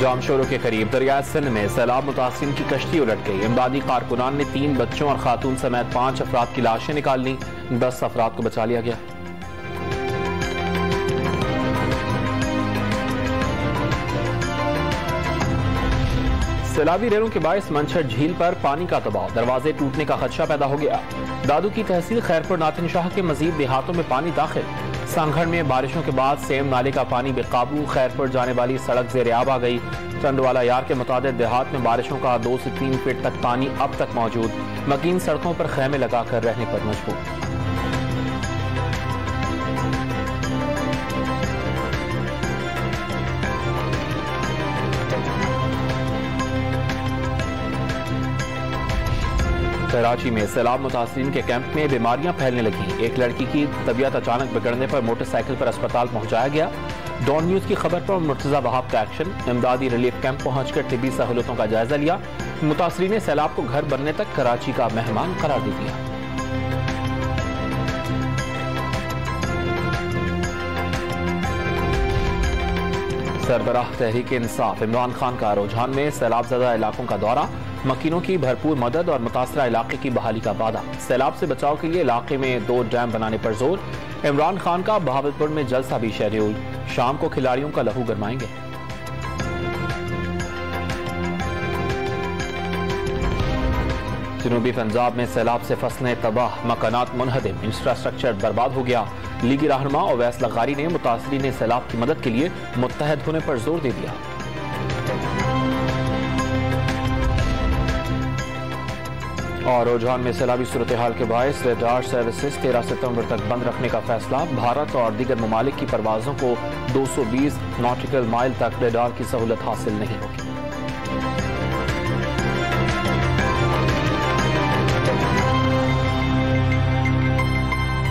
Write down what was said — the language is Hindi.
जामशोरों के करीब दरिया सिंध में सैलाब मुतासिरीन की कश्ती उलट गई। इमदादी कारकुनान ने 3 बच्चों और खातून समेत 5 अफराद की लाशें निकाल ली। 10 अफराद को बचा लिया गया। सैलाबी रेलों के बायस मंछर झील पर पानी का दबाव, दरवाजे टूटने का खदशा पैदा हो गया। दादू की तहसील खैरपुर नातिन शाह के मजीद देहातों में पानी दाखिल। सांगढ़ में बारिशों के बाद सेम नाले का पानी बेकाबू, खैरपुर जाने वाली सड़क ज़ेर आब आ गई। चंदवाला यार के मुताबिक देहात में बारिशों का 2 से 3 फीट तक पानी अब तक मौजूद। मकीन सड़कों पर खैमे लगाकर रहने पर मजबूर। कराची में सैलाब मुतासिरीन के कैंप में बीमारियां फैलने लगी। एक लड़की की तबीयत अचानक बिगड़ने पर मोटरसाइकिल पर अस्पताल पहुंचाया गया। डॉन न्यूज की खबर पर मुर्तजा वहाब का एक्शन। इमदादी रिलीफ कैंप पहुंचकर तिब्बी सहूलतों का जायजा लिया। मुतासिरीन ने सैलाब को घर बनने तक कराची का मेहमान करार दे दिया। सरबराह तहरीक इंसाफ इमरान खान का रुझान में सैलाब ज़दा इलाकों का दौरा, मकीनों की भरपूर मदद और मुतासरा इलाके की बहाली का वादा। सैलाब से बचाव के लिए इलाके में 2 डैम बनाने पर जोर। इमरान खान का बहावलपुर में जलसा भी शेड्यूल। शाम को खिलाड़ियों का लहू गरमाएंगे। जनूबी पंजाब में सैलाब से फसलें तबाह, मकानात मुनहदिम, इंफ्रास्ट्रक्चर बर्बाद हो गया। लीगी रहनुमा अवैस लगारी ने मुतासरीन ने सैलाब की मदद के लिए मुत्तहद होने पर जोर दे दिया। और रुझान में सैलाबी सूरत हाल के बायस रेडार सर्विसेज 13 सितंबर तक बंद रखने का फैसला। भारत और दीगर ममालिक की परवाजों को 220 नॉटिकल माइल तक रेडार की सहूलत हासिल नहीं होगी।